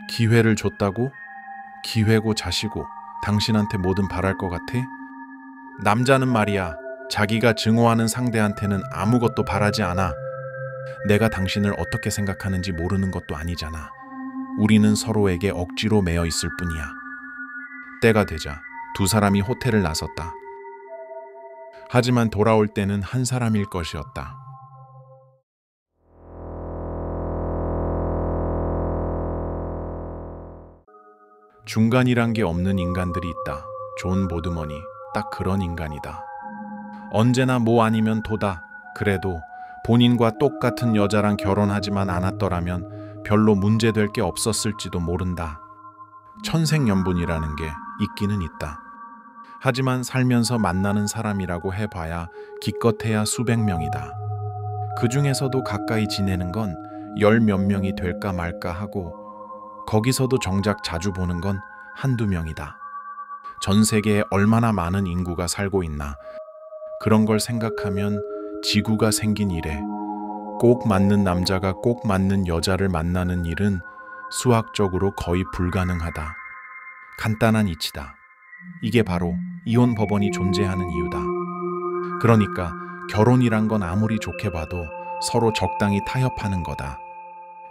기회를 줬다고? 기회고 자시고 당신한테 뭐든 바랄 것 같아? 남자는 말이야, 자기가 증오하는 상대한테는 아무것도 바라지 않아. 내가 당신을 어떻게 생각하는지 모르는 것도 아니잖아. 우리는 서로에게 억지로 매여 있을 뿐이야. 때가 되자 두 사람이 호텔을 나섰다. 하지만 돌아올 때는 한 사람일 것이었다. 중간이란 게 없는 인간들이 있다. 존 보드먼이 딱 그런 인간이다. 언제나 뭐 아니면 도다. 그래도 본인과 똑같은 여자랑 결혼하지만 않았더라면 별로 문제될 게 없었을지도 모른다. 천생연분이라는 게 있기는 있다. 하지만 살면서 만나는 사람이라고 해봐야 기껏해야 수백 명이다. 그 중에서도 가까이 지내는 건 열 몇 명이 될까 말까 하고, 거기서도 정작 자주 보는 건 한두 명이다. 전 세계에 얼마나 많은 인구가 살고 있나. 그런 걸 생각하면 지구가 생긴 이래 꼭 맞는 남자가 꼭 맞는 여자를 만나는 일은 수학적으로 거의 불가능하다. 간단한 이치다. 이게 바로 이혼 법원이 존재하는 이유다. 그러니까 결혼이란 건 아무리 좋게 봐도 서로 적당히 타협하는 거다.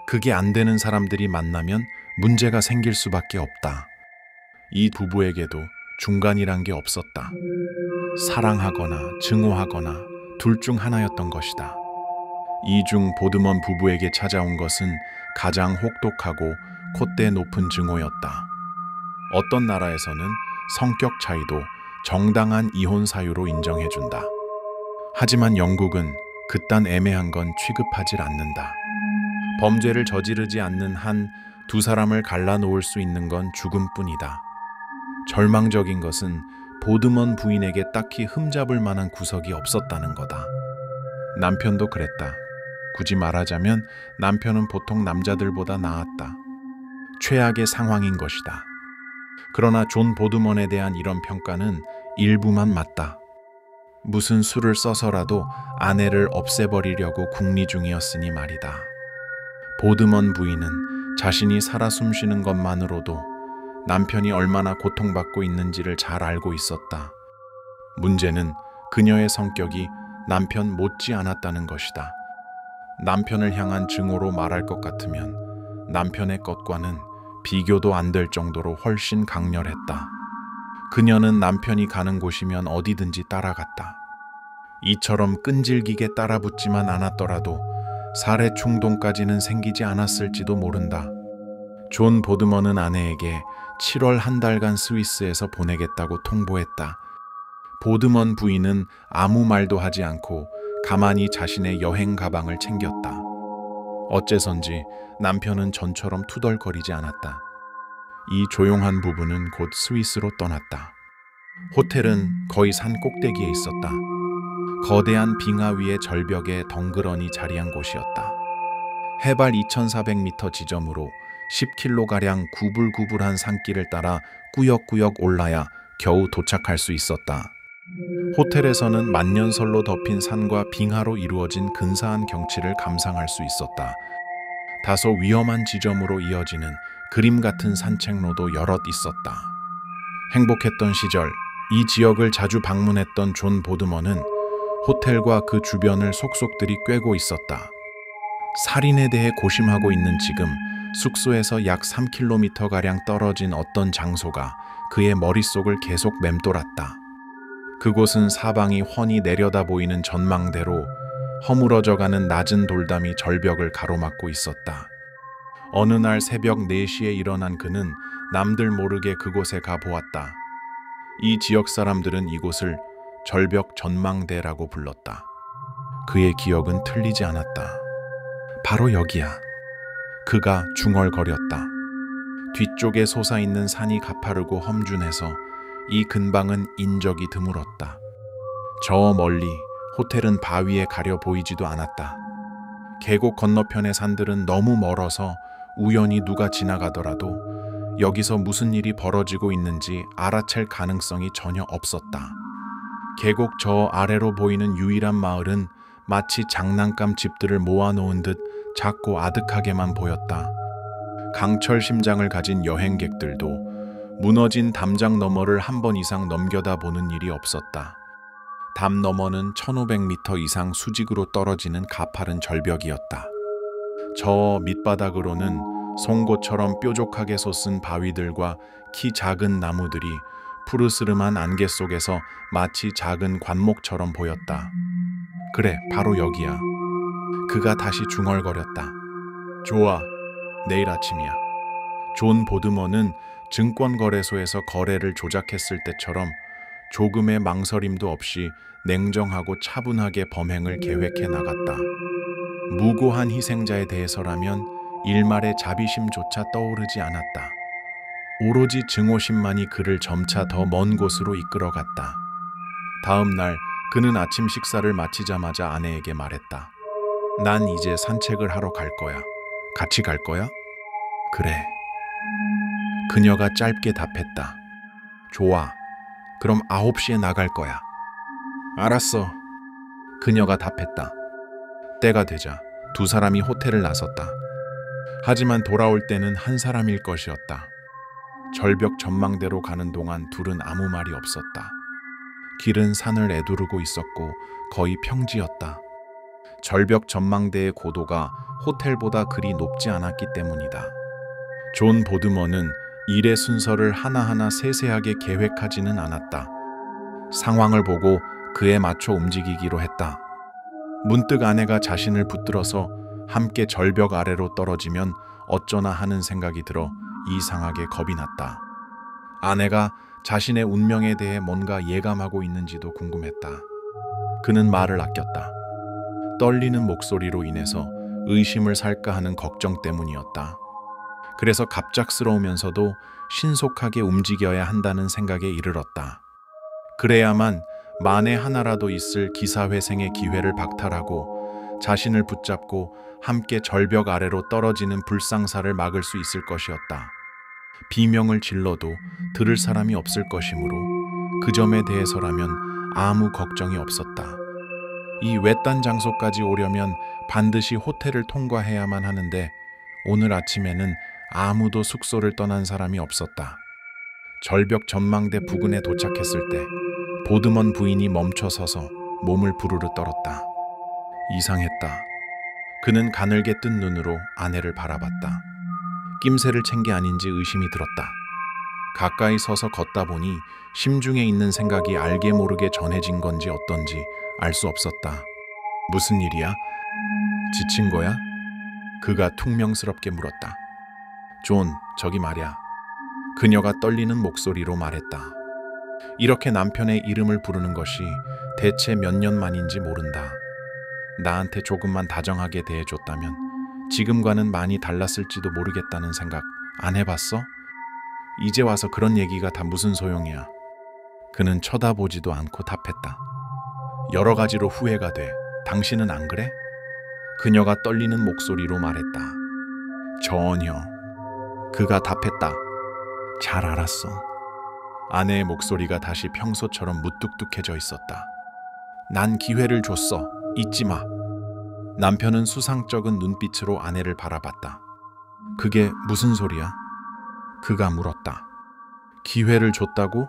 그게 안 되는 사람들이 만나면 문제가 생길 수밖에 없다. 이 부부에게도 중간이란 게 없었다. 사랑하거나 증오하거나 둘 중 하나였던 것이다. 이중 보드먼 부부에게 찾아온 것은 가장 혹독하고 콧대 높은 증오였다. 어떤 나라에서는 성격 차이도 정당한 이혼 사유로 인정해준다. 하지만 영국은 그딴 애매한 건 취급하질 않는다. 범죄를 저지르지 않는 한 두 사람을 갈라놓을 수 있는 건 죽음뿐이다. 절망적인 것은 보드먼 부인에게 딱히 흠잡을 만한 구석이 없었다는 거다. 남편도 그랬다. 굳이 말하자면 남편은 보통 남자들보다 나았다. 최악의 상황인 것이다. 그러나 존 보드먼에 대한 이런 평가는 일부만 맞다. 무슨 수를 써서라도 아내를 없애버리려고 궁리 중이었으니 말이다. 보드먼 부인은 자신이 살아 숨쉬는 것만으로도 남편이 얼마나 고통받고 있는지를 잘 알고 있었다. 문제는 그녀의 성격이 남편 못지 않았다는 것이다. 남편을 향한 증오로 말할 것 같으면 남편의 것과는 비교도 안 될 정도로 훨씬 강렬했다. 그녀는 남편이 가는 곳이면 어디든지 따라갔다. 이처럼 끈질기게 따라붙지만 않았더라도 살해 충동까지는 생기지 않았을지도 모른다. 존 보드먼은 아내에게 7월 한 달간 스위스에서 보내겠다고 통보했다. 보드먼 부인은 아무 말도 하지 않고 가만히 자신의 여행 가방을 챙겼다. 어째선지 남편은 전처럼 투덜거리지 않았다. 이 조용한 부부는 곧 스위스로 떠났다. 호텔은 거의 산 꼭대기에 있었다. 거대한 빙하 위의 절벽에 덩그러니 자리한 곳이었다. 해발 2400m 지점으로 10km가량 구불구불한 산길을 따라 꾸역꾸역 올라야 겨우 도착할 수 있었다. 호텔에서는 만년설로 덮인 산과 빙하로 이루어진 근사한 경치를 감상할 수 있었다. 다소 위험한 지점으로 이어지는 그림 같은 산책로도 여럿 있었다. 행복했던 시절, 이 지역을 자주 방문했던 존 보드먼은 호텔과 그 주변을 속속들이 꿰고 있었다. 살인에 대해 고심하고 있는 지금 숙소에서 약 3km가량 떨어진 어떤 장소가 그의 머릿속을 계속 맴돌았다. 그곳은 사방이 훤히 내려다 보이는 전망대로 허물어져가는 낮은 돌담이 절벽을 가로막고 있었다. 어느 날 새벽 4시에 일어난 그는 남들 모르게 그곳에 가보았다. 이 지역 사람들은 이곳을 절벽 전망대라고 불렀다. 그의 기억은 틀리지 않았다. 바로 여기야. 그가 중얼거렸다. 뒤쪽에 솟아있는 산이 가파르고 험준해서 이 근방은 인적이 드물었다. 저 멀리 호텔은 바위에 가려 보이지도 않았다. 계곡 건너편의 산들은 너무 멀어서 우연히 누가 지나가더라도 여기서 무슨 일이 벌어지고 있는지 알아챌 가능성이 전혀 없었다. 계곡 저 아래로 보이는 유일한 마을은 마치 장난감 집들을 모아놓은 듯 작고 아득하게만 보였다. 강철 심장을 가진 여행객들도 무너진 담장 너머를 한 번 이상 넘겨다 보는 일이 없었다. 담 너머는 1500m 이상 수직으로 떨어지는 가파른 절벽이었다. 저 밑바닥으로는 송곳처럼 뾰족하게 솟은 바위들과 키 작은 나무들이 푸르스름한 안개 속에서 마치 작은 관목처럼 보였다. 그래, 바로 여기야. 그가 다시 중얼거렸다. 좋아, 내일 아침이야. 존 보드먼은 증권거래소에서 거래를 조작했을 때처럼 조금의 망설임도 없이 냉정하고 차분하게 범행을 계획해 나갔다. 무고한 희생자에 대해서라면 일말의 자비심조차 떠오르지 않았다. 오로지 증오심만이 그를 점차 더 먼 곳으로 이끌어갔다. 다음 날 그는 아침 식사를 마치자마자 아내에게 말했다. 난 이제 산책을 하러 갈 거야. 같이 갈 거야? 그래. 그녀가 짧게 답했다. 좋아. 그럼 9시에 나갈 거야. 알았어. 그녀가 답했다. 때가 되자 두 사람이 호텔을 나섰다. 하지만 돌아올 때는 한 사람일 것이었다. 절벽 전망대로 가는 동안 둘은 아무 말이 없었다. 길은 산을 에두르고 있었고 거의 평지였다. 절벽 전망대의 고도가 호텔보다 그리 높지 않았기 때문이다. 존 보드먼은 일의 순서를 하나하나 세세하게 계획하지는 않았다. 상황을 보고 그에 맞춰 움직이기로 했다. 문득 아내가 자신을 붙들어서 함께 절벽 아래로 떨어지면 어쩌나 하는 생각이 들어 이상하게 겁이 났다. 아내가 자신의 운명에 대해 뭔가 예감하고 있는지도 궁금했다. 그는 말을 아꼈다. 떨리는 목소리로 인해서 의심을 살까 하는 걱정 때문이었다. 그래서 갑작스러우면서도 신속하게 움직여야 한다는 생각에 이르렀다. 그래야만 만에 하나라도 있을 기사회생의 기회를 박탈하고 자신을 붙잡고 함께 절벽 아래로 떨어지는 불상사를 막을 수 있을 것이었다. 비명을 질러도 들을 사람이 없을 것이므로 그 점에 대해서라면 아무 걱정이 없었다. 이 외딴 장소까지 오려면 반드시 호텔을 통과해야만 하는데 오늘 아침에는 아무도 숙소를 떠난 사람이 없었다. 절벽 전망대 부근에 도착했을 때 보드먼 부인이 멈춰 서서 몸을 부르르 떨었다. 이상했다. 그는 가늘게 뜬 눈으로 아내를 바라봤다. 낌새를 챈 게 아닌지 의심이 들었다. 가까이 서서 걷다 보니 심중에 있는 생각이 알게 모르게 전해진 건지 어떤지 알 수 없었다. 무슨 일이야? 지친 거야? 그가 퉁명스럽게 물었다. 존, 저기 말야. 그녀가 떨리는 목소리로 말했다. 이렇게 남편의 이름을 부르는 것이 대체 몇 년 만인지 모른다. 나한테 조금만 다정하게 대해줬다면 지금과는 많이 달랐을지도 모르겠다는 생각 안 해봤어? 이제 와서 그런 얘기가 다 무슨 소용이야. 그는 쳐다보지도 않고 답했다. 여러 가지로 후회가 돼. 당신은 안 그래? 그녀가 떨리는 목소리로 말했다. 전혀. 그가 답했다. 잘 알았어. 아내의 목소리가 다시 평소처럼 무뚝뚝해져 있었다. 난 기회를 줬어. 잊지 마. 남편은 수상쩍은 눈빛으로 아내를 바라봤다. 그게 무슨 소리야? 그가 물었다. 기회를 줬다고?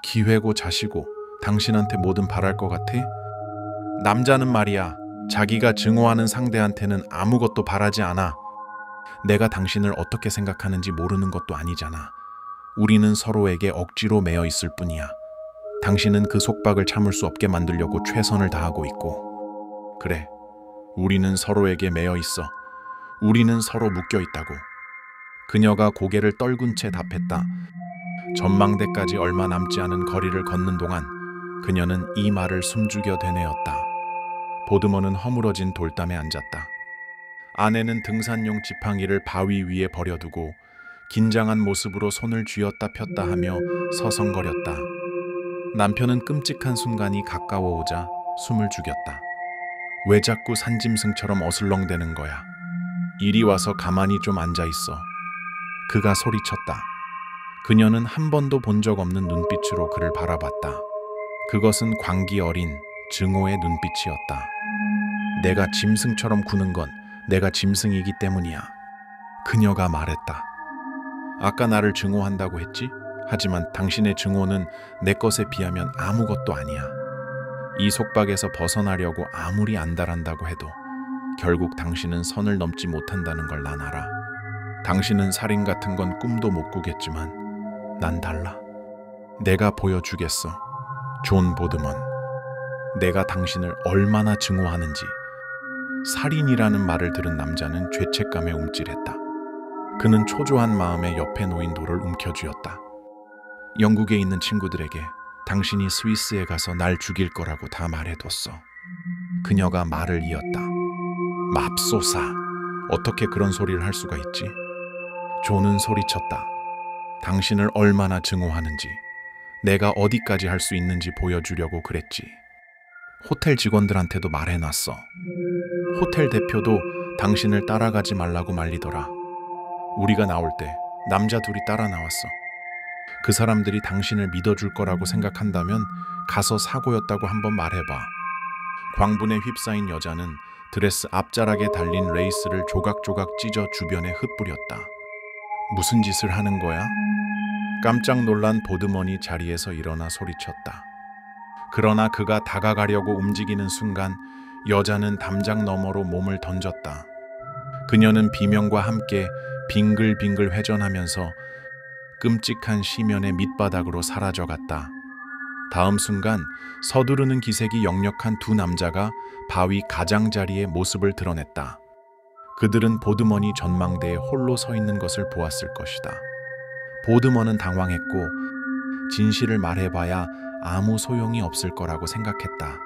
기회고 자시고 당신한테 뭐든 바랄 것 같아? 남자는 말이야. 자기가 증오하는 상대한테는 아무것도 바라지 않아. 내가 당신을 어떻게 생각하는지 모르는 것도 아니잖아. 우리는 서로에게 억지로 매여 있을 뿐이야. 당신은 그 속박을 참을 수 없게 만들려고 최선을 다하고 있고. 그래, 우리는 서로에게 매여 있어. 우리는 서로 묶여 있다고. 그녀가 고개를 떨군 채 답했다. 전망대까지 얼마 남지 않은 거리를 걷는 동안 그녀는 이 말을 숨죽여 되뇌었다. 보드먼은 허물어진 돌담에 앉았다. 아내는 등산용 지팡이를 바위 위에 버려두고 긴장한 모습으로 손을 쥐었다 폈다 하며 서성거렸다. 남편은 끔찍한 순간이 가까워오자 숨을 죽였다. 왜 자꾸 산짐승처럼 어슬렁대는 거야? 이리 와서 가만히 좀 앉아있어. 그가 소리쳤다. 그녀는 한 번도 본 적 없는 눈빛으로 그를 바라봤다. 그것은 광기 어린 증오의 눈빛이었다. 내가 짐승처럼 구는 건 내가 짐승이기 때문이야. 그녀가 말했다. 아까 나를 증오한다고 했지? 하지만 당신의 증오는 내 것에 비하면 아무것도 아니야. 이 속박에서 벗어나려고 아무리 안달한다고 해도 결국 당신은 선을 넘지 못한다는 걸 난 알아. 당신은 살인 같은 건 꿈도 못 꾸겠지만 난 달라. 내가 보여주겠어. 존 보드먼. 내가 당신을 얼마나 증오하는지. 살인이라는 말을 들은 남자는 죄책감에 움찔했다. 그는 초조한 마음에 옆에 놓인 돌을 움켜쥐었다. 영국에 있는 친구들에게 당신이 스위스에 가서 날 죽일 거라고 다 말해뒀어. 그녀가 말을 이었다. 맙소사. 어떻게 그런 소리를 할 수가 있지? 존은 소리쳤다. 당신을 얼마나 증오하는지, 내가 어디까지 할 수 있는지 보여주려고 그랬지. 호텔 직원들한테도 말해놨어. 호텔 대표도 당신을 따라가지 말라고 말리더라. 우리가 나올 때 남자 둘이 따라 나왔어. 그 사람들이 당신을 믿어줄 거라고 생각한다면 가서 사고였다고 한번 말해봐. 광분에 휩싸인 여자는 드레스 앞자락에 달린 레이스를 조각조각 찢어 주변에 흩뿌렸다. 무슨 짓을 하는 거야? 깜짝 놀란 보드먼이 자리에서 일어나 소리쳤다. 그러나 그가 다가가려고 움직이는 순간 여자는 담장 너머로 몸을 던졌다. 그녀는 비명과 함께 빙글빙글 회전하면서 끔찍한 시면의 밑바닥으로 사라져갔다. 다음 순간 서두르는 기색이 역력한 두 남자가 바위 가장자리에 모습을 드러냈다. 그들은 보드먼이 전망대에 홀로 서 있는 것을 보았을 것이다. 보드먼은 당황했고 진실을 말해봐야 아무 소용이 없을 거라고 생각했다.